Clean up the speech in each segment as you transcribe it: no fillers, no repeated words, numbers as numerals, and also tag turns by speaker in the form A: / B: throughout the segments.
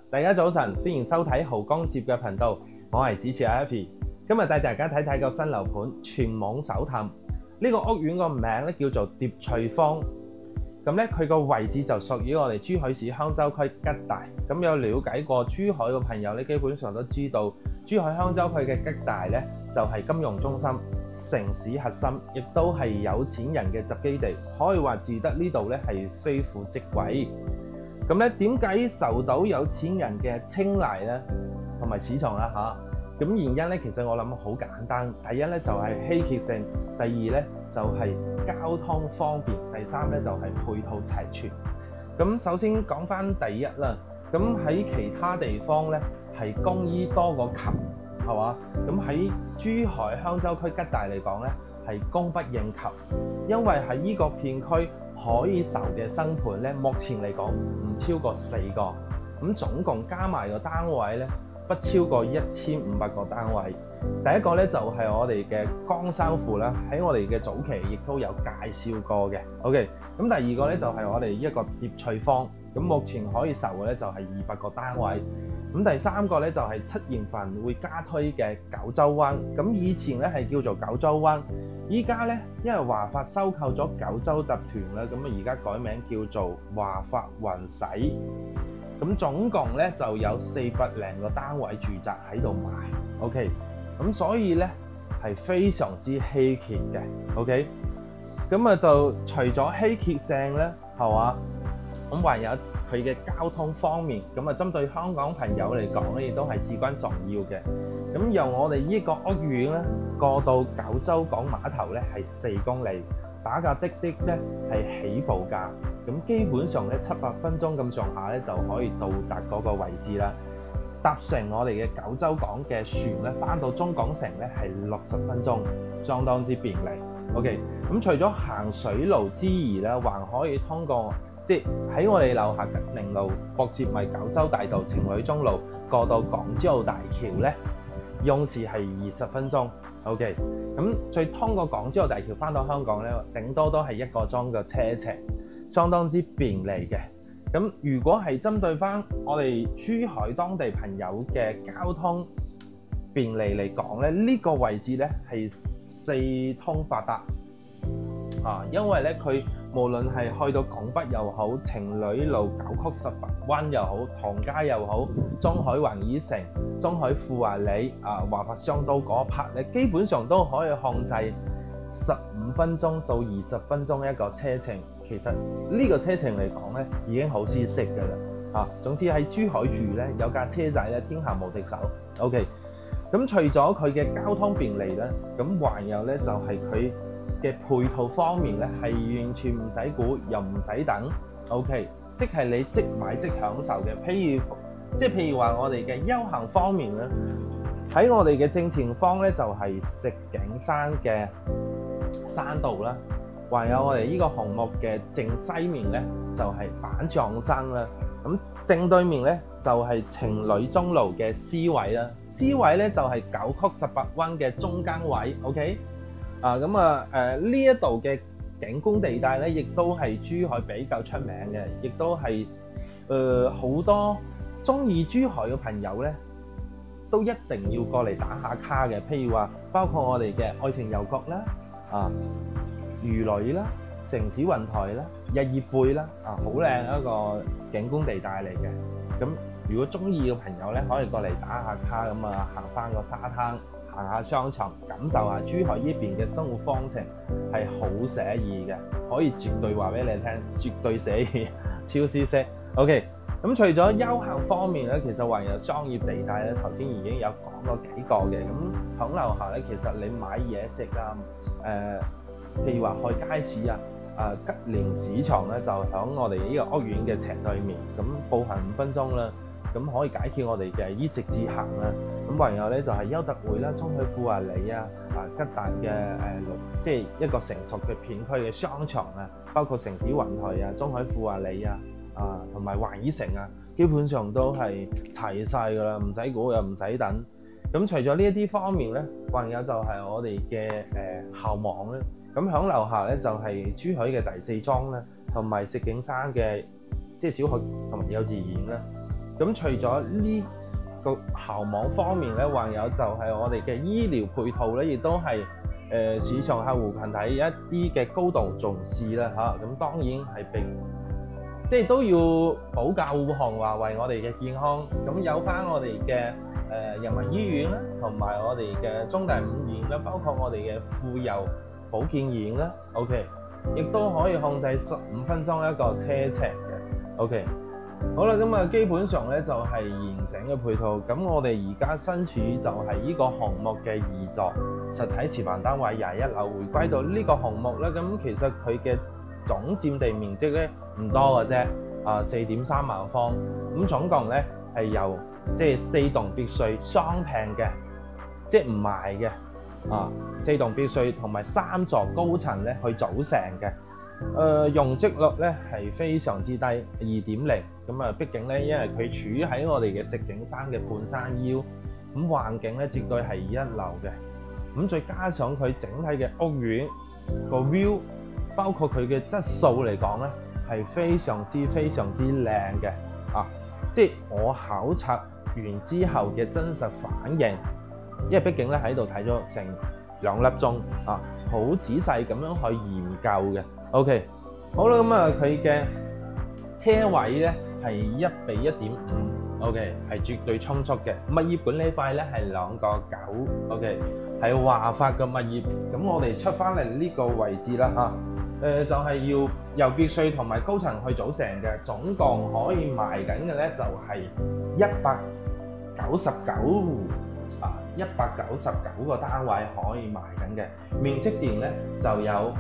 A: 大家早晨，歡迎收睇豪江接嘅頻道，我係主持 Happy。今日帶大家睇睇個新樓盤全網首探。呢個屋苑個名咧叫做蝶翠坊。咁咧佢個位置就屬於我哋珠海市香洲區吉大。咁有了解過珠海嘅朋友咧，基本上都知道珠海香洲區嘅吉大咧就係金融中心、城市核心，亦都係有錢人嘅集基地。可以話住得呢度咧係非富即貴。咁咧點解受到有錢人嘅青睞咧，同埋市場啦嚇？咁原因咧其實我諗好簡單，第一咧就係稀缺性，第二咧就係交通方便，第三咧就係配套齊全。咁首先講翻第一啦，咁喺其他地方咧係供醫多過求，係嘛？咁喺珠海香洲區吉大嚟講咧係供不應求，因為喺呢個片區可以售嘅新盤咧，目前嚟講唔超過4個，咁總共加埋個單位咧，不超過1500個單位。第一個咧就係我哋嘅江山富啦，喺我哋嘅早期亦都有介紹過嘅。OK， 咁第二個咧就係我哋一個蝶翠坊，咁目前可以售嘅咧就係200個單位。咁第三個咧就係7月份會加推嘅九洲灣，咁以前咧係叫做九洲灣，依家咧因為華發收購咗九洲集團啦，咁啊而家改名叫做華發雲洗，咁總共咧就有400零個單位住宅喺度賣 ，OK， 咁所以咧係非常之稀缺嘅 ，OK， 咁啊就除咗稀缺性咧，係嘛？咁還有佢嘅交通方面，咁啊針對香港朋友嚟講咧，亦都係至關重要嘅。咁由我哋呢個屋苑咧過到九洲港碼頭咧係4公里，打架的的咧係起步價，咁基本上咧7-8分鐘咁上下咧就可以到達嗰個位置啦。搭乘我哋嘅九洲港嘅船咧，翻到中港城咧係60分鐘，相當之便利。OK， 咁除咗行水路之餘咧，還可以通過即係喺我哋樓下吉寧路駁接埋九洲大道情侶中路過到港珠澳大橋咧，用時係20分鐘。OK， 咁再通過港珠澳大橋翻到香港咧，頂多都係1個鐘嘅車程，相當之便利嘅。咁如果係針對翻我哋珠海當地朋友嘅交通便利嚟講咧，呢個位置咧係4通八達啊，因為咧佢無論係去到港北又好，情侶路9曲18彎又好，唐街又好，中海環以城、中海富華里華發商都嗰一 part 咧，基本上都可以控制15分鐘到20分鐘一個車程。其實呢個車程嚟講咧，已經好舒適㗎啦。總之喺珠海住咧，有架車仔咧，天下無敵手。OK， 咁除咗佢嘅交通便利咧，咁還有咧就係佢嘅配套方面咧，係完全唔使估又唔使等 ，OK， 即係你即買即享受嘅。譬如話我哋嘅休閒方面咧，喺我哋嘅正前方咧就係石景山嘅山道啦，還有我哋呢個項目嘅正西面咧就係板撞山啦。咁正對面咧就係情侶中路嘅 C 位啦 ，C 位咧就係9曲18彎嘅中間位 ，OK。呢一度嘅景觀地帶咧，亦都係珠海比較出名嘅，亦都係好多中意珠海嘅朋友咧，都一定要過嚟打下卡嘅。譬如話，包括我哋嘅愛情郵局啦、漁女啦、城市雲台啦、日月貝啦，好靚一個景觀地帶嚟嘅。咁如果中意嘅朋友咧，可以過嚟打下卡，咁啊行翻個沙灘，行下商場，感受下珠海呢邊嘅生活方程，係好寫意嘅，可以絕對話俾你聽，絕對寫意，超舒適。OK， 咁除咗休閒方面咧，其實還有商業地帶咧，頭先已經有講過幾個嘅。咁響樓下咧，其實你買嘢食啊，譬如話去街市啊，吉連市場咧就響我哋呢個屋苑嘅斜對面，咁步行5分鐘啦。咁可以解決我哋嘅衣食住行啦。咁還有咧就係優特匯啦、中海富華里啊、吉大嘅即係一個成熟嘅片區嘅商場啊，包括城市雲台啊、中海富華里啊、同埋環以城啊，基本上都係齊晒㗎啦，唔使估又唔使等。咁除咗呢一啲方面咧，還有就係我哋嘅校網咧。咁響樓下咧就係珠海嘅第4莊啦，同埋石景山嘅即係小學同埋幼稚園啦。咁除咗呢個校網方面咧，還有就係我哋嘅醫療配套咧，亦都係市場客戶群體一啲嘅高度重視啦嚇。咁當然係即係都要保駕護航，話為我哋嘅健康。咁有翻我哋嘅人民醫院啦，同埋我哋嘅中大五院啦，包括我哋嘅婦幼保健院啦 ，OK， 亦都可以控制15分鐘一個車程嘅 ，OK。好啦，咁啊基本上咧就係完整嘅配套。咁我哋而家身處就係呢個項目嘅2座實體示範單位21樓，回歸到呢個項目咧，咁其實佢嘅總佔地面積咧唔多嘅啫，4.3萬方。咁總共咧係由即係4棟別墅雙拼嘅，即係唔賣嘅4棟別墅同埋3座高層咧去組成嘅。容積率咧係非常之低，2.0。咁啊，畢竟咧，因為佢處於喺我哋嘅石景山嘅半山腰，咁環境咧絕對係一流嘅。咁再加上佢整體嘅屋苑個 view， 包括佢嘅質素嚟講咧，係非常之靚嘅。即係我考察完之後嘅真實反應，因為畢竟咧喺度睇咗成2粒鐘好仔細咁樣去研究嘅。OK， 好啦，咁啊佢嘅車位咧係1:1.5 ，OK 係絕對充足嘅。物業管理費咧係2個9 ，OK 係華發嘅物業。咁我哋出翻嚟呢個位置啦就係要由別墅同埋高層去組成嘅，總共可以賣緊嘅咧就係199個單位可以賣緊嘅，面積電咧就有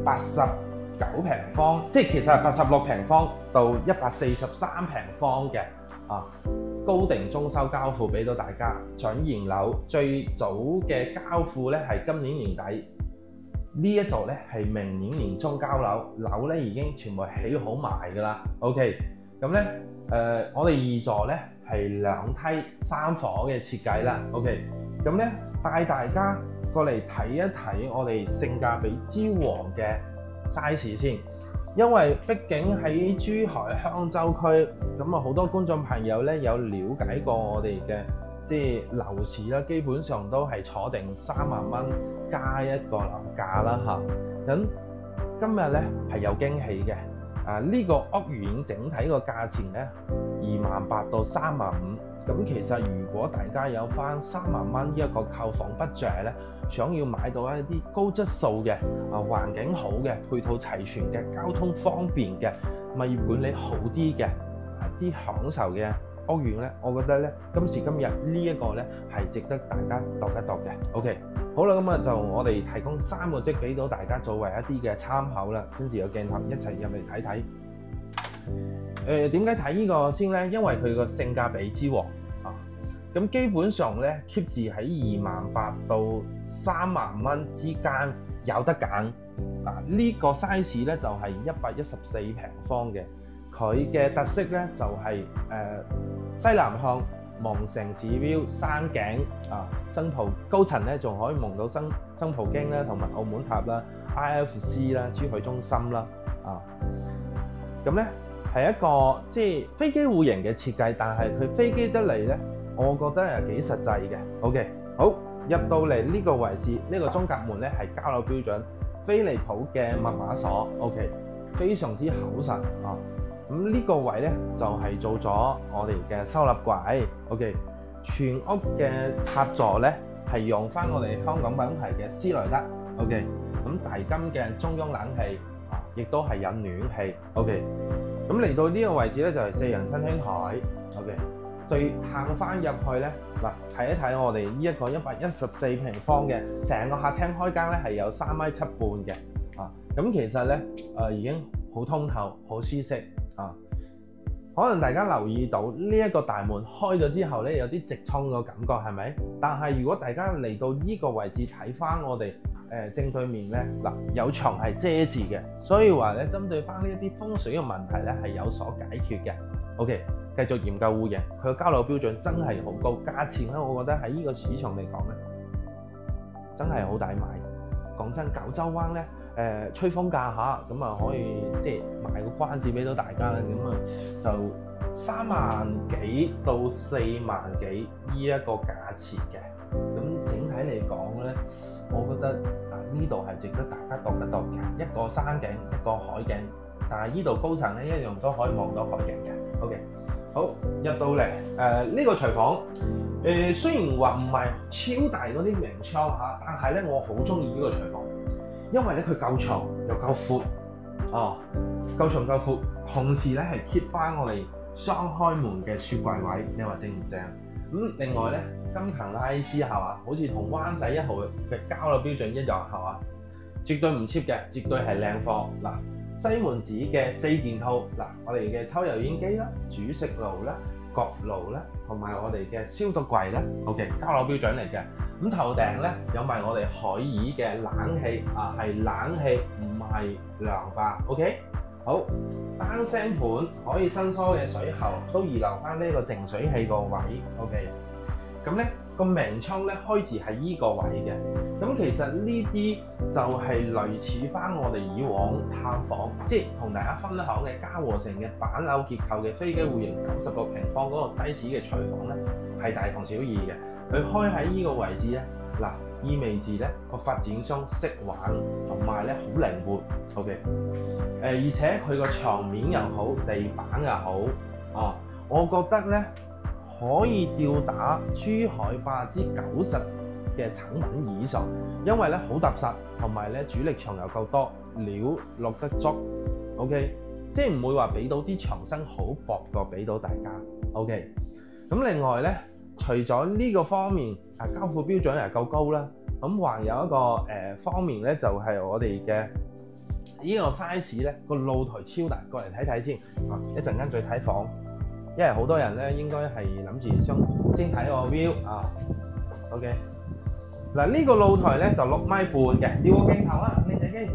A: 89平方，即係其實係86平方到143平方嘅高定裝修交付俾到大家。準現樓最早嘅交付咧係今年年底，呢一座咧係明年年中交樓咧已經全部起好埋㗎啦。OK， 咁咧我哋2座咧係2梯3房嘅設計啦。OK， 咁咧帶大家過嚟睇一睇我哋性價比之王嘅 size 先，因為畢竟喺珠海香洲區，咁啊好多觀眾朋友咧有了解過我哋嘅即係樓市啦，基本上都係坐定3萬蚊加一個樓價啦嚇。咁今日咧係有驚喜嘅，呢個屋苑整體個價錢咧28000到35000。咁其實如果大家有翻3萬蚊呢一個購房budget咧，想要買到一啲高質素嘅環境好嘅、配套齊全嘅、交通方便嘅、物業管理好啲嘅一啲享受嘅屋苑咧，我覺得咧今時今日呢一個咧係值得大家度一度嘅。OK， 好啦，咁啊就我哋提供3個積俾到大家作為一啲嘅參考啦，跟住有鏡頭一齊入嚟睇睇。點解睇呢個先咧？因為佢個性價比之王咁基本上咧 keep 住喺28000到3萬蚊之間有得揀。呢個 size 咧就係114平方嘅，佢嘅特色咧就係西南向望城市 view 山景新蒲高層咧仲可以望到新蒲京啦，同埋澳門塔啦、IFC 啦、珠海中心啦咁咧係一個即係飛機戶型嘅設計，但係佢飛機得嚟咧，我覺得係幾實際嘅。OK， 好，入到嚟呢個位置，呢個中隔門咧係交樓標準飛利浦嘅密碼鎖 ，OK， 非常之厚實咁呢個位咧就係做咗我哋嘅收納櫃 ，OK， 全屋嘅插座咧係用翻我哋香港品牌嘅斯萊德 ，OK， 咁大金嘅中央冷氣亦都係引暖氣 ，OK， 咁嚟到呢個位置咧就係4人親輕台 ，OK。再行翻入去咧，睇一睇我哋呢一個114平方嘅成個客廳開間咧係有3.7米嘅，咁其實咧已經好通透、好舒適可能大家留意到呢一個大門開咗之後咧有啲直衝嘅感覺係咪？但係如果大家嚟到呢個位置睇翻我哋正對面咧，有牆係遮住嘅，所以話咧針對翻呢一啲風水嘅問題咧係有所解決嘅。OK。繼續研究戶型，佢嘅交樓標準真係好高，價錢咧，我覺得喺呢個市場嚟講咧，真係好抵買。講真，九洲灣咧，吹風價嚇，咁啊可以即係賣個關子俾到大家啦，咁啊就3萬幾到4萬幾呢一個價錢嘅。咁整體嚟講咧，我覺得呢度係值得大家讀一讀嘅，一個山景，一個海景，但係呢度高層咧一樣都可以望到海景嘅。OK， 好，入到嚟呢個廚房，雖然話唔係超大嗰啲名窗嚇，但係咧我好中意呢個廚房，因為咧佢夠長又夠闊，夠長夠闊，同時咧係 keep 翻我哋雙開門嘅雪櫃位，你話正唔正？另外咧，金騰拉絲係嘛，好似同灣仔1號嘅交流標準一樣係嘛，絕對唔 cheap 嘅，絕對係靚貨。嗱，西門子嘅4件套，嗱，我哋嘅抽油煙機啦、煮食爐啦、焗爐啦，同埋我哋嘅消毒櫃啦 ，OK， 交流標準嚟嘅。咁頭頂咧有埋我哋海爾嘅冷氣係冷氣唔係涼化 ，OK。好，單聲盤可以伸縮嘅水喉都預留翻呢個淨水器個位 ，OK。咁咧個明窗咧開始係依個位嘅。咁其實呢啲就係類似翻我哋以往探訪，即係同大家分享嘅嘉禾城嘅板樓結構嘅飛機戶型90個平方嗰個 size 嘅廚房咧，係大同小異嘅。佢開喺依個位置咧，嗱，意味住咧個發展商識玩，同埋咧好靈活 ，OK。而且佢個牆面又好，地板又好，我覺得咧可以吊打珠海90%嘅產品以上，因為咧好踏實，同埋咧主力牆又夠多，料落得足 ，OK， 即係唔會話俾到啲牆身好薄個俾到大家 ，OK。咁另外咧，除咗呢個方面交付標準又夠高啦，咁還有一個方面咧就係我哋嘅。呢個 size 咧個露台超大，過嚟睇睇先。一陣間再睇房，因為好多人咧應該係諗住先睇個 view OK， 嗱呢個露台咧就6.5米嘅，調個鏡頭啦，你睇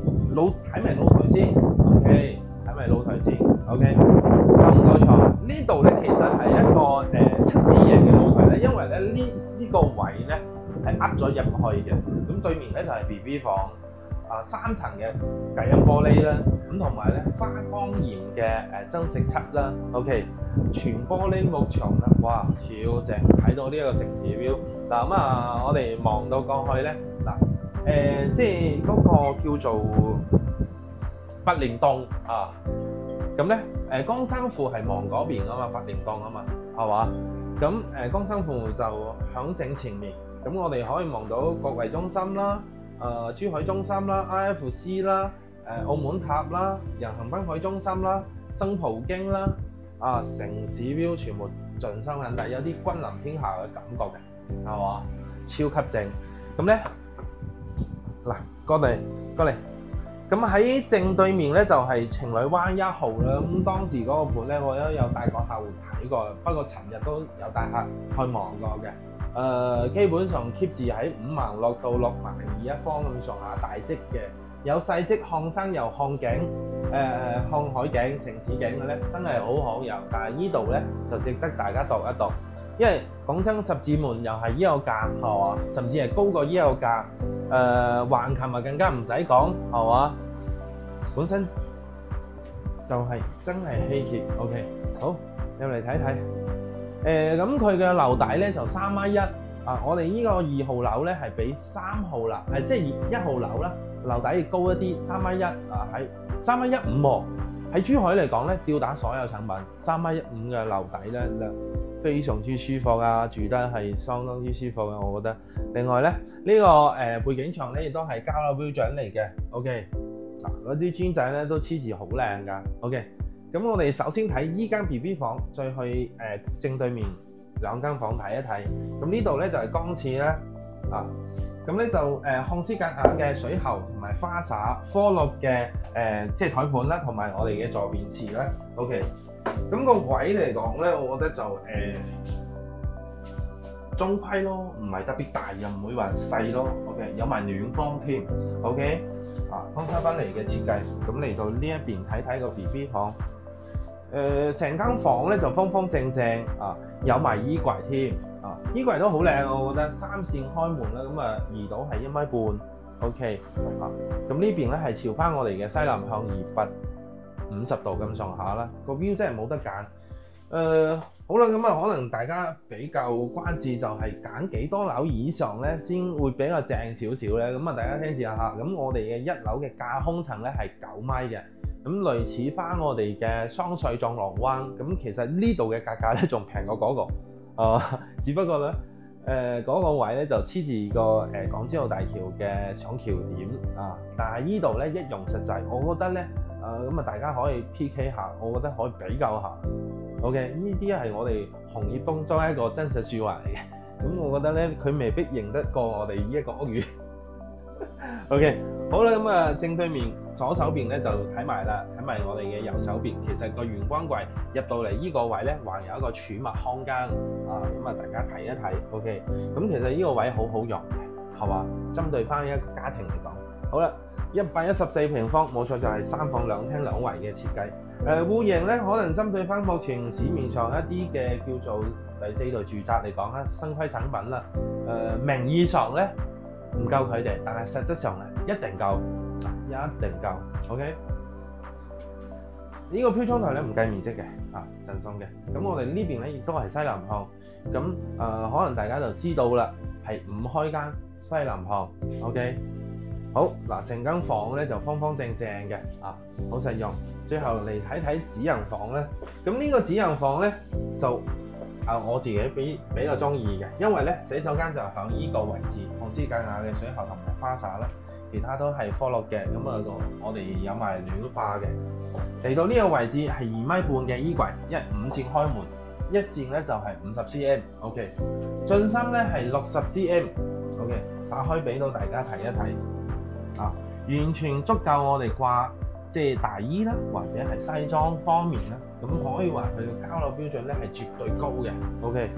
A: 睇埋露台先 ，OK， 睇埋露台先 ，OK。夠唔夠床？呢度咧其實係一個7字形嘅露台咧，因為咧呢個位咧係壓咗入去嘅，咁對面咧就係 BB 房。3層嘅隔音玻璃啦，咁同埋咧花崗岩嘅增色漆啦 ，OK， 全玻璃幕牆啦，哇，超正！睇到呢一個城市 view。嗱咁我哋望到過去咧，即係嗰個叫做百年洞咁咧江生富係望嗰邊啊嘛，百年洞啊嘛，係嘛？咁江生富就響正前面，咁我哋可以望到國際中心啦。珠海中心啦 ，IFC 啦，澳門塔啦，人行濱海中心啦，新葡京啦，城市 view 全部盡收眼底，有啲君臨天下嘅感覺嘅，係嘛？超級正。咁咧，嗱過嚟，咁喺正對面咧就係情侶灣1號啦。咁當時嗰個盤咧，我都有帶個客戶睇過，不過尋日都有帶客去望過嘅。基本上 keep 住喺5萬6到6萬2一方咁上下大積嘅，有細積看山又看景，看海景、城市景嘅咧，真係好好遊。但係呢度咧就值得大家讀一讀，因為講真，十字門又係呢個價係嘛，甚至係高過呢個價。橫琴啊更加唔使講係嘛，本身就係真係稀缺。OK， 好入嚟睇睇。咁佢嘅樓底咧就3.1米，我哋呢個2號樓咧係比3號樓，即係1號樓啦，樓底高一啲，3.1米喺3.15米喎。喺珠海嚟講咧，吊打所有產品，3.15米嘅樓底咧非常之舒服住得係相當之舒服嘅，我覺得。另外咧，呢個背景牆咧亦都係交樓標準嚟嘅 ，OK。嗰啲磚仔咧都黐住好靚㗎 ，OK。咁我哋首先睇依間 BB 房，再去正對面2間房睇一睇。咁呢度咧就係乾廁啦，咁咧就漢斯格雅嘅水喉同埋花灑，科樂嘅即係台盤啦，同埋我哋嘅坐便池啦。OK， 咁個位嚟講咧，我覺得就中規咯，唔係特別大，又唔會話細咯。OK， 有埋暖房添。OK， 湯沙賓尼嘅設計。咁嚟到呢一邊睇睇個 BB 房。成間房咧就方方正正有埋衣櫃添衣櫃都好靚，我覺得3線開門啦，咁移到係1.5米。OK， 咁呢邊咧係朝翻我哋嘅西南向250度咁上下啦，個 view 真係冇得揀。好啦，咁啊，可能大家比較關注就係揀幾多樓以上咧，先會比較正少少咧。咁啊，大家聽住下嚇。咁我哋嘅一樓嘅架空層咧係9米嘅，咁類似翻我哋嘅雙水撞龍灣。咁其實呢度嘅價格咧仲平過嗰個，只不過咧嗰個位咧就黐住個港珠澳大橋嘅上橋點啊。但係呢度咧一樣實際，我覺得咧咁啊，大家可以 PK 下，我覺得可以比較下。OK， 呢啲係我哋行業當中一個真實説話嚟嘅，咁我覺得咧佢未必認得過我哋呢一個屋苑。OK， 好啦，咁啊正對面左手邊咧就睇埋啦，睇埋我哋嘅右手邊，其實個玄關櫃入到嚟呢個位咧，還有一個儲物空間啊，咁啊大家睇一睇。OK， 咁其實呢個位好好用嘅，係嘛？針對翻一個家庭嚟講，好啦，114平方，冇錯就係3房2廳2衛嘅設計。戶型咧，可能針對翻目前市面上一啲嘅叫做第4代住宅嚟講啦，新規產品啦，名義上咧唔夠佢哋，但係實質上咧一定夠，一定夠。OK， 呢個飄窗台咧唔計面積嘅，贈送嘅。咁我哋呢邊咧亦都係西南向，咁可能大家就知道啦，係5開間西南向。OK。好嗱，成間房咧就方方正正嘅，好實用。最後嚟睇睇子人房咧，咁呢個子人房咧就我自己比較中意嘅，因為咧洗手間就響呢個位置，漢斯格雅嘅水喉同埋花灑啦，其他都係科樂嘅，咁啊我哋有埋暖化嘅。嚟到呢個位置係2米半嘅衣櫃，因為5線開門，一線咧就係50 cm，OK， 進深咧係60 cm，OK， 打開俾到大家睇一睇。完全足夠我哋掛即係大衣啦，或者係西裝方面啦，咁可以話佢嘅交樓標準咧係絕對高嘅。OK，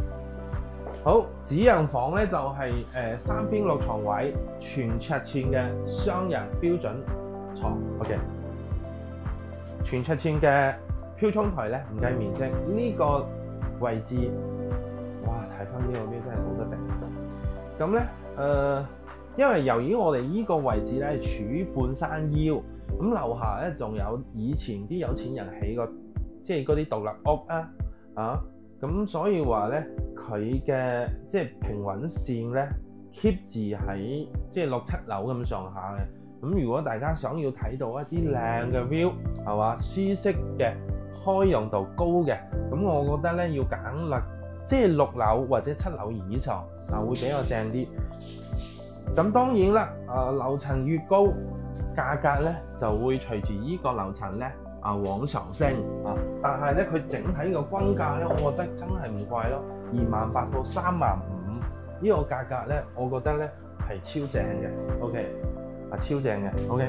A: 好，子人房咧就係3邊6床位，全尺寸嘅雙人標準床。OK， 全尺寸嘅飄窗台咧唔計面積，呢個位置哇，睇翻呢個標真係好得頂。咁咧因為由於我哋呢個位置咧係處於半山腰，咁樓下咧仲有以前啲有錢人起過即係嗰啲獨立屋咁所以話咧佢嘅即係平穩線咧 keep 住喺即係6、7樓咁上下嘅。咁如果大家想要睇到一啲靚嘅 view 係嘛，舒適嘅開揚度高嘅，咁我覺得咧要揀即係6樓或者7樓以上會比較正啲。咁當然啦，樓層越高，價格咧就會隨住呢個樓層咧往上升但係咧佢整體個均價咧，我覺得真係唔貴咯，28,000到35,000呢個價格咧，我覺得咧係超正嘅。OK， 超正嘅。OK，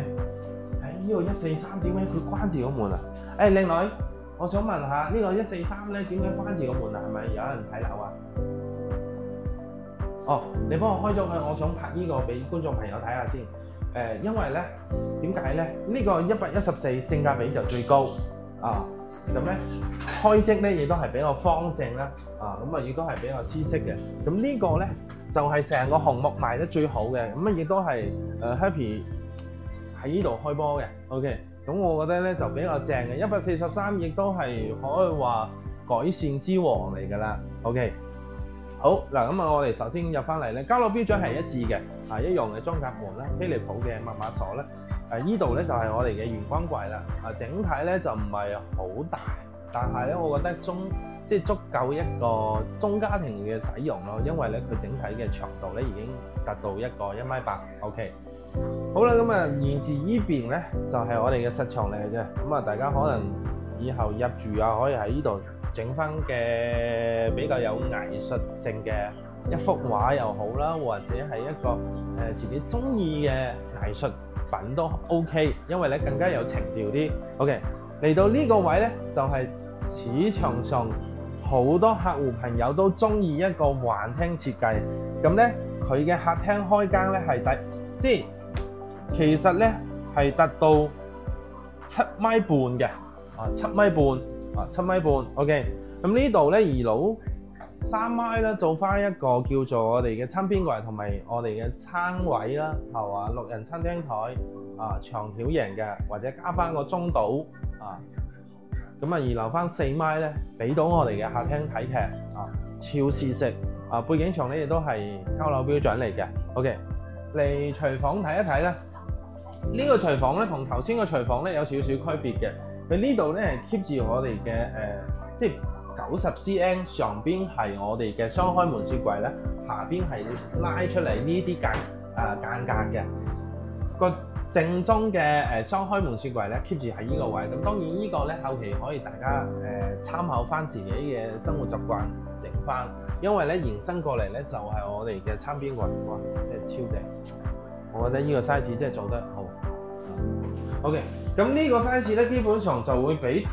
A: 呢個143點解佢關住個門啊？靚女，我想問下呢個143咧點解關住個門啊？係咪有人睇樓啊？你幫我開咗佢，我想拍呢個俾觀眾朋友睇下先。因為咧點解咧？呢個114性價比就最高咁咧開積咧亦都係比較方正啦咁亦都係比較舒適嘅。咁呢個咧就係成個項目賣得最好嘅，咁亦都係Happy 喺呢度開波嘅。OK， 咁我覺得咧就比較正嘅。143亦都係可以話改善之王嚟㗎啦。OK。好嗱，咁我哋首先入翻嚟咧，交樓標準係一致嘅，一樣嘅裝甲門啦，飛利浦嘅密碼鎖啦，呢度咧就係我哋嘅玄關櫃啦，整體咧就唔係好大，但係咧我覺得即係足夠一個中家庭嘅使用咯，因為咧佢整體嘅長度咧已經達到一個1.8米。OK， 好啦，咁沿住呢邊咧就係我哋嘅實牆嚟嘅啫，咁大家可能以後入住可以喺呢度整翻嘅比較有藝術性嘅一幅畫又好啦，或者係一個自己中意嘅藝術品都 OK， 因為咧更加有情調啲。OK， 嚟到呢個位咧就係市場上好多客戶朋友都中意一個環廳設計，咁咧佢嘅客廳開間咧係即係其實咧係達到7.5米嘅，7.5米。7.5米。OK， 咁呢度咧2樓3米啦，做翻一個叫做我哋嘅餐邊櫃同埋我哋嘅餐位啦，係嘛，6人餐廳台長條型嘅，或者加翻個中島咁啊，預留翻4米咧，俾到我哋嘅客廳睇劇啊，超舒適啊！背景牆咧亦都係交樓標準嚟嘅。OK， 嚟廚房睇一睇咧，呢個廚房咧同頭先個廚房咧有少少區別嘅。佢呢度咧 keep 住我哋嘅即係90 cm 上邊係我哋嘅雙開門雪櫃咧，下邊係拉出嚟呢啲間隔嘅。個正宗嘅雙開門雪櫃咧 keep 住喺呢個位，咁當然呢個咧後期可以大家參考翻自己嘅生活習慣整翻，因為咧延伸過嚟咧就係我哋嘅餐邊櫃，哇，真係超正！我覺得呢個 size 真係做得好。OK， 咁呢個 size 咧基本上就會比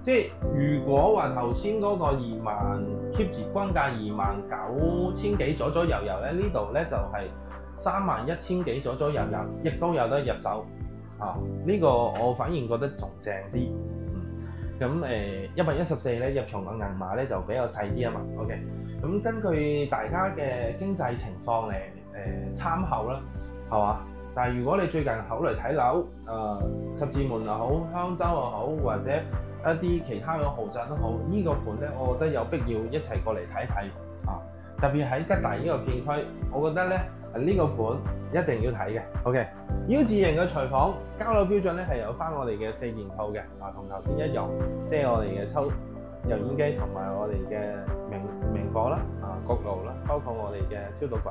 A: 即係如果話頭先嗰個2萬 keep 住均價29,000幾左右咧，呢度咧就係31,000幾左右，亦都有得入走啊！呢個我反而覺得仲正啲。咁114咧入場嘅銀碼咧就比較細啲啊嘛。OK， 咁根據大家嘅經濟情況嚟參考啦，係嘛？但係如果你最近考慮睇樓，十字門又好，香洲又好，或者一啲其他嘅豪宅都好，呢個盤咧，我覺得有必要一齊過嚟睇睇啊！特別喺吉大呢個片區，我覺得咧呢個盤一定要睇嘅。OK， U 字型嘅廚房交樓標準咧係有翻我哋嘅4件套嘅，同頭先一樣，即係我哋嘅抽油煙機同埋我哋嘅明火啦，焗爐啦，包括我哋嘅消毒櫃。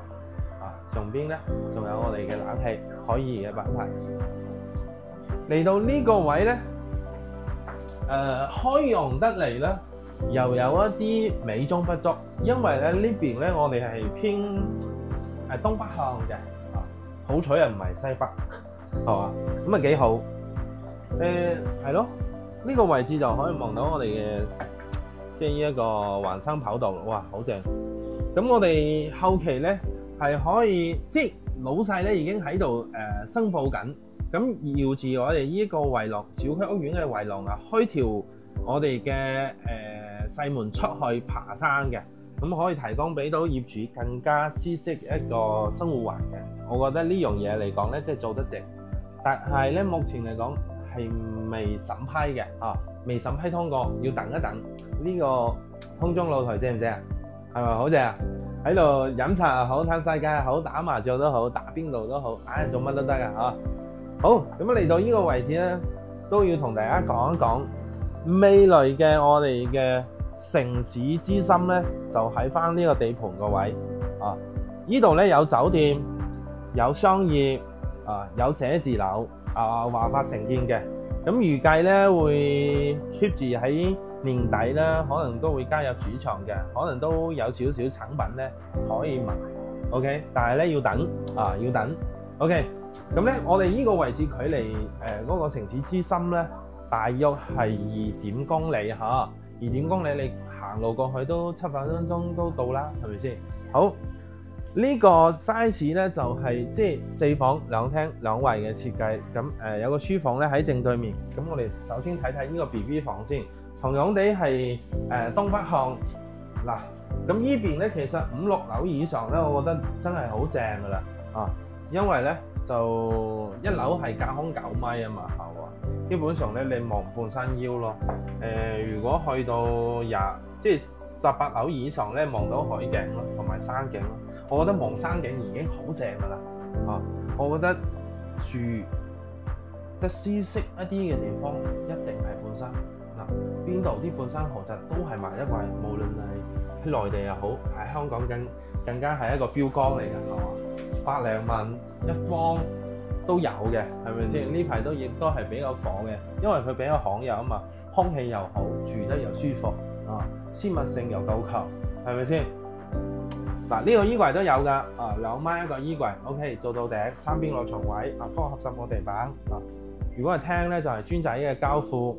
A: 上邊咧仲有我哋嘅冷氣可以嘅品牌。嚟到呢個位咧，開揚得嚟咧，又有一啲美中不足，因為咧呢邊咧我哋係偏東北向嘅，好彩又唔係西北，係嘛？咁啊幾好。係咯，呢個位置就可以望到我哋嘅即係呢一個環生跑道，哇，好正！咁我哋後期咧。係可以，即係老細咧已經喺度申報緊，咁繞住我哋呢個圍廊小區屋苑嘅圍廊啊，開條我哋嘅細門出去爬山嘅，咁可以提供俾到業主更加舒適一個生活環境。我覺得呢樣嘢嚟講咧，即係做得正，但係咧目前嚟講係未審批嘅未審批通過，要等一等。呢個空中露台正唔正啊？係咪好正啊？喺度飲茶又好，睇世界又好，打麻雀都好，打邊爐都好，做乜都得噶嚇。好，咁嚟到呢個位置咧，都要同大家講一講未來嘅我哋嘅城市之心咧，就喺翻呢個地盤個位啊。呢度咧有酒店、有商業有寫字樓華發城建嘅。咁預計咧會 keep 住喺年底啦，可能都會加入主場嘅，可能都有少少產品咧可以賣 ，OK， 但係咧要等要等 ，OK， 咁咧我哋呢個位置距離嗰個城市之心咧，大約係2公里嚇，2公里你行路過去都7、8分鐘都到啦，係咪先？好。呢個 size 咧就係即係4房2廳2衛嘅設計，咁有個書房咧喺正對面。咁我哋首先睇睇呢個 BB 房先，同樣地係東北向嗱。咁呢邊咧其實5、6樓以上咧，我覺得真係好正噶啦因為咧就一樓係隔空9米啊嘛，基本上咧你望半山腰咯。如果去到即係18樓以上咧，望到海景咯，同埋山景咯。我覺得望山景已經好正噶啦，我覺得住得舒適一啲嘅地方，一定係半山邊度啲半山豪宅都係賣得貴，無論係喺內地又好，喺香港更加係一個標杆嚟嘅，百零萬一方都有嘅，係咪先？呢排亦都係比較火嘅，因為佢比較罕有啊嘛，空氣又好，住得又舒服私密性又夠強，係咪先？嗱，呢個衣櫃都有㗎，2米一個衣櫃 ，OK， 做到頂，3邊落床位，複合10個地板如果係廳咧，就係磚仔嘅膠庫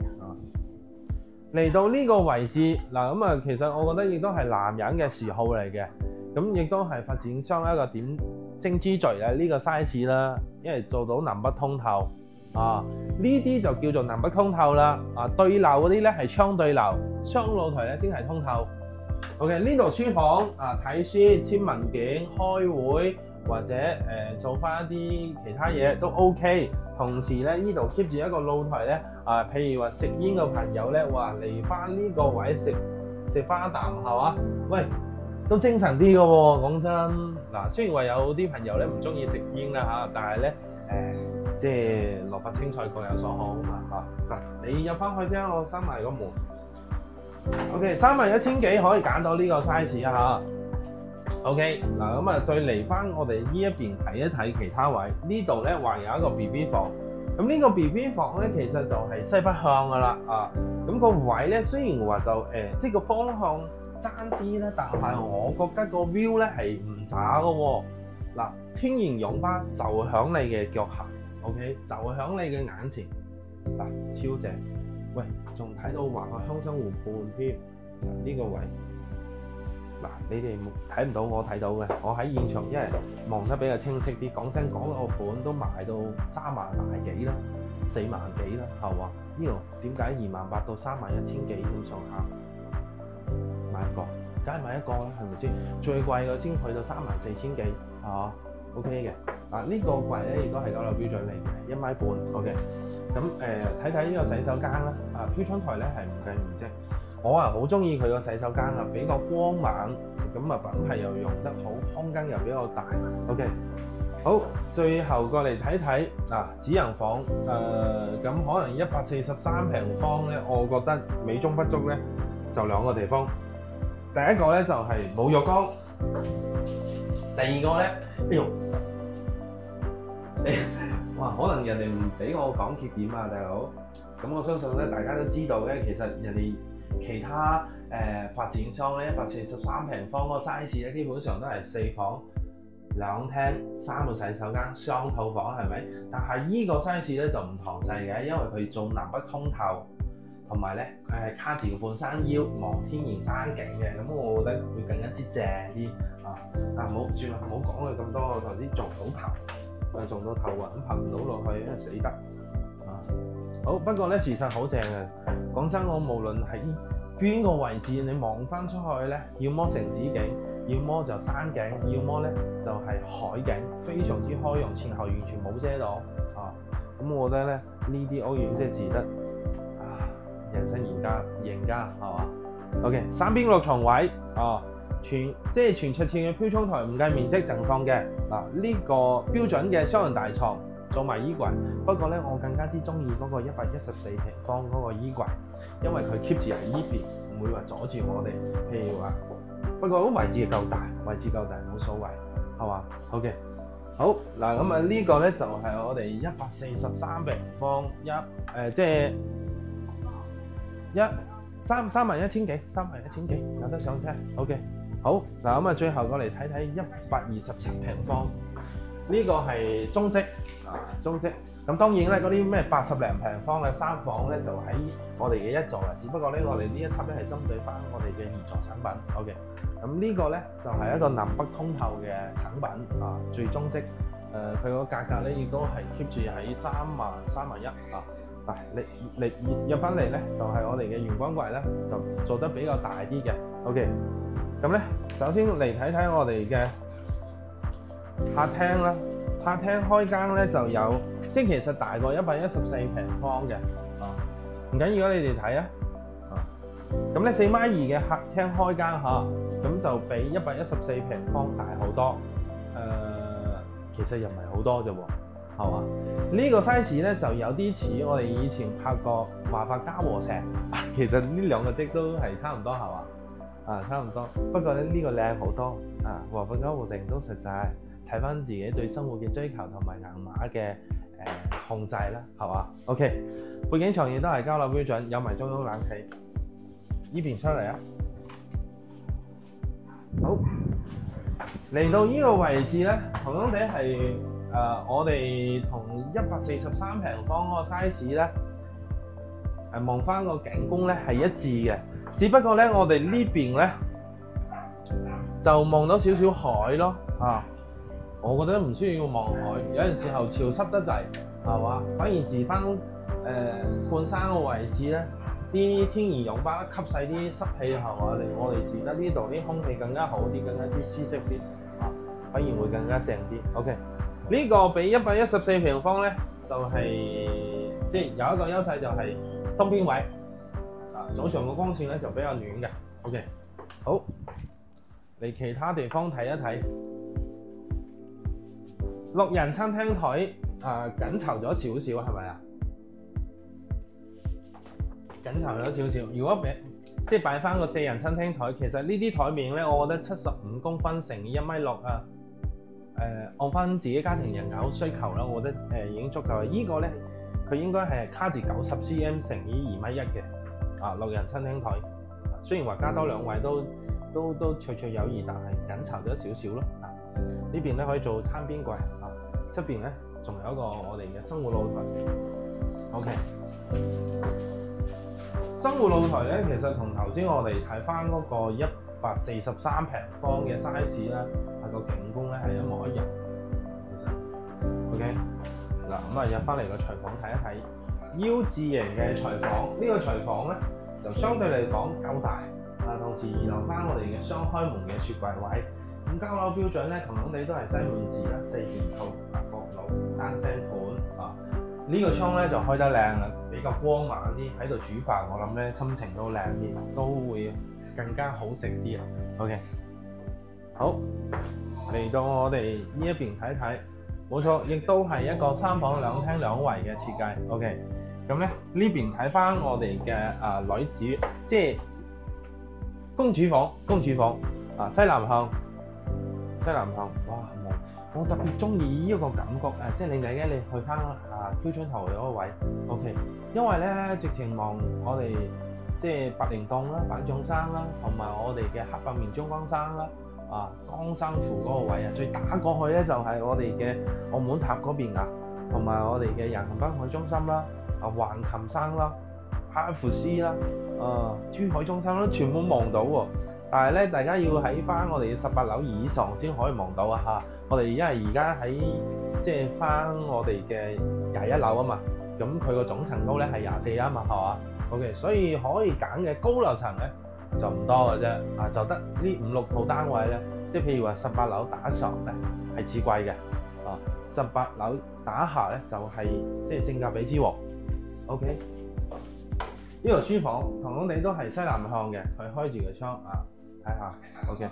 A: 嚟到呢個位置嗱，咁其實我覺得亦都係男人嘅嗜好嚟嘅，咁亦都係發展商一個點睛之罪咧，呢個 size 啦，因為做到南北通透呢啲就叫做南北通透啦對流嗰啲咧係窗對流，雙露台咧先係通透。OK， 呢度書房啊，睇書、簽文件、開會或者做翻一啲其他嘢都 OK。同時咧，呢度 keep 住一個露台咧，譬如話食煙嘅朋友咧，哇嚟翻呢個位食翻一啖係嘛？喂，都精神啲嘅喎，講真嗱。雖然話有啲朋友咧唔中意食煙啦嚇，但係咧即係蘿蔔青菜各有所好啊嘛嚇。嗱，你入翻去啫，我閂埋個門。OK， 31,000幾可以揀到呢個 size 啊嚇。OK， 嗱咁啊，再嚟翻我哋呢一邊睇一睇其他位。呢度咧話有一個 BB 房，咁呢個 BB 房咧其實就係西北向噶啦啊。咁個位咧雖然話就即係個方向爭啲啦，但係我覺得個 view 咧係唔差嘅喎。嗱，天然湧花就響你嘅腳下 ，OK， 就響你嘅眼前，嗱，超正。喂，仲睇到華發鄉紳湖畔添，呢個位，嗱，你哋睇唔到，我睇到嘅，我喺現場，因為望得比較清晰啲。講真，嗰個盤都賣到3萬大幾啦，4萬幾啦，係嘛？呢度點解28,000到31,000幾咁上下？買一個，梗係買一個啦，係咪先？最貴嘅先去到34,000幾，係嘛 ？OK 嘅，呢個櫃咧亦都係9樓標準嚟嘅，1.5米，OK。咁睇睇呢個洗手間啦，飄窗台咧係唔計面積，我好中意佢個洗手間啊，比較光猛，咁品牌又用得好，空間又比較大 ，OK。好，最後過嚟睇睇紙人房，咁可能143平方咧，我覺得美中不足咧，就2個地方。第一個咧就係冇浴缸，第二個咧，哎呦，哇！可能人哋唔俾我講缺點啊，大佬。咁我相信咧，大家都知道咧，其實人哋其他發展商咧143平方嗰個 size 咧，基本上都係4房2廳3個洗手間雙套房，係咪？但係依個 size 咧就唔同細嘅，因為佢做南北通透，同埋咧佢係卡住個半山腰望天然山景嘅，咁我覺得會更加之正啲啊！唔好算啦，唔好講佢咁多，我頭先撞到頭。撞到頭暈，拍唔到落去，因為死得啊！好，不過咧事實好正嘅。講真，我無論喺邊個位置，你望翻出去咧，要麼城市景，要麼就山景，要麼咧就係海景，非常之開揚，前後完全冇遮到啊！咁我覺得咧呢啲屋苑即係值得人生贏家係嘛 ？OK， 3邊6床位啊！全出墘嘅飄窗台唔計面積贈送嘅呢個標準嘅雙人大床做埋衣櫃，不過咧我更加之中意嗰個114平方嗰個衣櫃，因為佢 keep 住喺依邊，唔會話阻住我哋。譬如話，不過位置夠大，冇所謂，係嘛 ？OK， 好嗱，咁呢個咧就係我哋143平方即係31,000幾，31,000幾有得上車 ，OK。好嗱，咁最後過嚟睇睇127平方，呢個係中職中職。咁當然咧，嗰啲咩80零平方嘅3房咧，就喺我哋嘅1座啦。只不過咧，我哋呢一輯咧係針對翻我哋嘅2座產品。OK， 咁呢個咧就係一個南北通透嘅產品最中職。佢個價格咧亦都係 keep 住喺31,000嗱，你入翻嚟咧就係我哋嘅玄關櫃咧，就做得比較大啲嘅。OK。咁咧，首先嚟睇睇我哋嘅客廳啦。客廳開間咧就有，即係其實大過114平方嘅，唔緊要，你哋睇啊。咁咧4.2米嘅客廳開間咁就比114平方大好多。其實又唔係好多啫喎，係嘛？呢個 size 咧就有啲似我哋以前拍過華發嘉禾城，其實呢2個積都係差唔多，係嘛？差唔多，不過咧呢個靚好多華發嘉禾城都實在睇翻自己對生活嘅追求同埋硬碼嘅控制啦，係嘛 ？OK， 背景牆亦都係交樓標準，有埋中央冷氣。呢邊出嚟啊！好，嚟到呢個位置咧，同樣地係我哋同143平方嗰個 size 咧，望翻個景觀咧係一致嘅。只不過咧，我哋呢邊咧就望到少少海咯，我覺得唔需要望海，有陣時候潮濕得滯，係嘛？反而自翻半山個位置咧，啲天然氧吧吸晒啲濕氣係嘛，令我哋住得呢度啲空氣更加好啲，更加之舒適啲啊，反而會更加正啲。OK， 呢個比114平方咧，就係即係有一個優勢就係東邊位啊，早上個光線咧就比較暖嘅。OK， 好，嚟其他地方睇一睇。6人餐廳台緊湊咗少少係咪啊？緊湊咗少少。如果即係擺翻個4人餐廳台，其實呢啲台面咧，我覺得75公分乘以1.6米啊。按翻自己家庭人口需求啦，我覺得已經足夠。依個咧佢應該係卡住90 cm 乘以2.1米嘅6人餐廳台。雖然話加多2位都綽綽有餘，但係緊湊咗少少咯。呢邊咧可以做餐邊櫃啊，側邊咧仲有一個我哋嘅生活露台。OK， 生活露台咧其實同頭先我哋睇翻嗰個143平方嘅 size 咧，個景觀咧係一模一樣。其實 OK 嗱，咁啊入翻嚟個廚房睇一睇 U 字型嘅廚房，呢個廚房咧就相對嚟講夠大同時留翻我哋嘅雙開門嘅雪櫃位。咁交樓標準咧，同樣地都係西門子啦，4件套閣樓單聲盤啊。呢個窗咧就開得靚啦，比較光猛啲，喺度煮飯我諗咧心情都靚啲，都會更加好食啲啊。OK， 好，嚟到我哋呢一邊睇睇，冇錯，亦都係一個3房2廳2衛嘅設計。OK， 咁咧呢邊睇翻我哋嘅女子，即係公主房啊，西南向，哇！我特別中意呢一個感覺即係你去翻標準圖嗰個位 ，OK， 因為咧直情望我哋即係白靈洞啦、板種山啦，同埋我哋嘅黑白面中江山啦，江山湖嗰個位最打過去咧就係我哋嘅澳門塔嗰邊同埋我哋嘅人行濱海中心啦、橫琴山啦、哈佛斯啦、珠海中心啦，全部望到喎。但係咧，大家要喺翻我哋18樓以上先可以望到我哋因為而家喺即係翻我哋嘅21樓啊嘛，咁佢個總層高咧係24啊嘛，係嘛 ？OK， 所以可以揀嘅高樓層咧就唔多嘅啫，就得呢5、6套單位咧，即係譬如話18樓打上咧係至貴嘅，18樓打下咧就係即係性價比之王。OK， 呢個書房同樣地都係西南向嘅，佢開住個窗睇下 ，OK。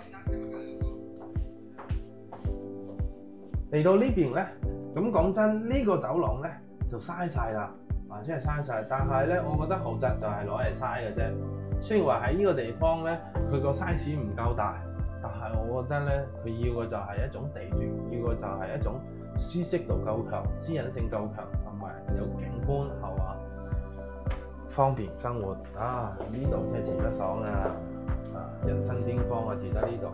A: 嚟到呢邊咧，咁講真，呢個走廊咧就嘥晒啦，真係嘥晒。但係咧，我覺得豪宅就係攞嚟嘥嘅啫。雖然話喺呢個地方咧，佢個 size 唔夠大，但係我覺得咧，佢要嘅就係一種地段，要嘅就係一種舒適度夠強、私隱性夠強，同埋有景觀，係嘛？方便生活呢度真係住得爽人生巔峰住得呢度。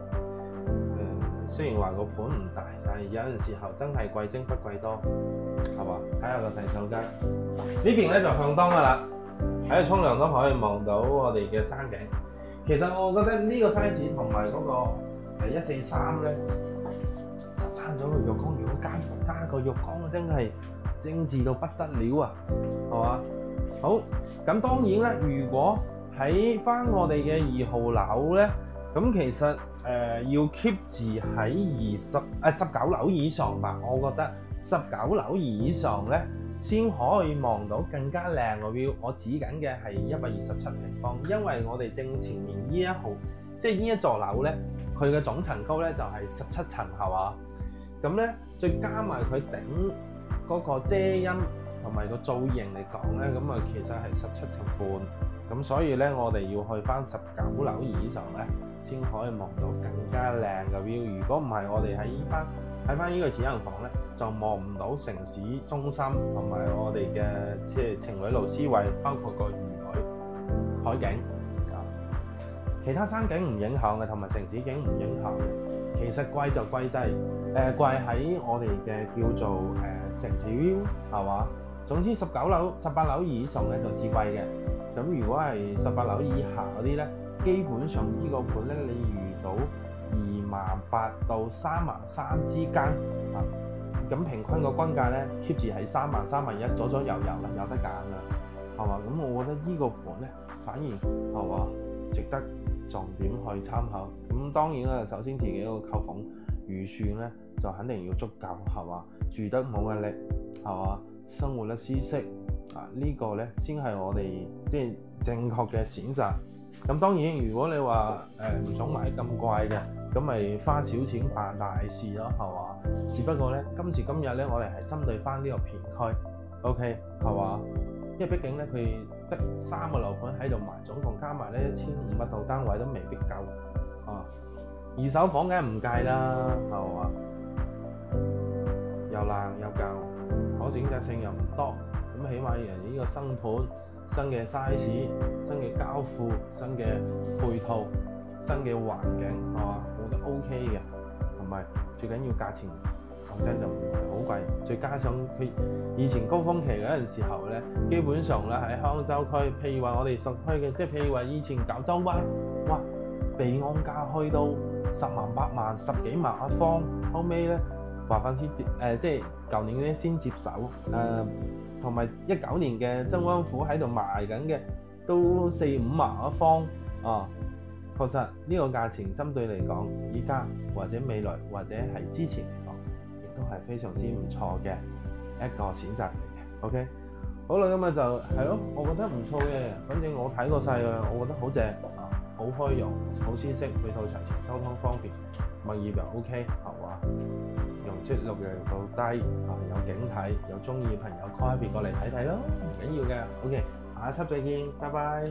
A: 雖然話個盤唔大，但係有陣時候真係貴精不貴多，係嘛？睇下個洗手間呢邊咧就向當噶啦，喺度沖涼都可以望到我哋嘅山景。其實我覺得呢個 size 同埋嗰個143咧就爭咗個浴缸，如果加個浴缸真係精緻到不得了啊，係嘛？好，咁當然啦，如果喺翻我哋嘅2號樓咧，咁其實要 keep 住喺19樓以上吧。我覺得19樓以上咧，先可以望到更加靚嘅 view。我指緊嘅係127平方，因為我哋正前面呢一號，即係呢一座樓咧，佢嘅總層高咧就係17層，係嘛？咁咧，再加埋佢頂嗰個遮陰同埋個造型嚟講咧，咁其實係17層半。咁所以咧，我哋要去翻19樓以上咧，先可以望到更加靚嘅 view。如果唔係，我哋喺翻呢個此行房咧，就望唔到城市中心同埋我哋嘅即係情侶路思維，包括個漁女海景其他山景唔影響嘅，同埋城市景唔影響嘅。其實貴就貴在貴喺我哋嘅叫做城市 view 係嘛？總之18樓以上咧就至貴嘅。咁如果係18樓以下嗰啲咧，基本上呢個盤咧，你預到28,000到33,000之間咁平均個均價咧 keep 住喺30,000、31,000左右啦，有得揀啦。係嘛？咁我覺得呢個盤咧反而係嘛值得重點去參考。咁當然啦，首先自己個購房預算咧就肯定要足夠，係嘛？住得冇壓力，係嘛？生活得舒適啊，呢個咧先係我哋即係正確嘅選擇。咁當然，如果你話唔想買咁貴嘅，咁咪花少錢辦大事咯，係嘛？只不過咧，今時今日咧，我哋係針對翻呢個片區 ，OK 係嘛？因為畢竟咧，佢得3個樓盤喺度賣，總共加埋咧1500套單位都未必夠啊。二手房梗係唔計啦，係嘛？又爛又舊，可選擇性又唔多，咁起碼人呢個新盤、新嘅 size、新嘅交付、新嘅配套、新嘅環境，係嘛？我覺得 OK 嘅，同埋最緊要價錢，講真就唔係好貴，再加上佢以前高峰期嗰陣時候咧，基本上咧喺香洲區，譬如話我哋熟區嘅，即係譬如話以前九州灣，哇，備案價去到10萬、8萬、10幾萬一方，後尾咧話翻先即係舊年咧先接手，同埋19年嘅曾安府喺度賣緊嘅都4、5萬一方啊。確實呢個價錢針對嚟講，依家或者未來或者係之前嚟講，亦都係非常之唔錯嘅一個選擇嚟嘅。OK， 好啦，咁啊就係咯，我覺得唔錯嘅。反正我睇過晒嘅，我覺得好正啊，好開容，好舒適，配套齊全，交通方便，物業又 OK，係嘛？容積率又夠低啊，有景睇，有中意嘅朋友 call 一邊過嚟睇睇咯，唔緊要嘅。OK，下一輯再見，拜拜。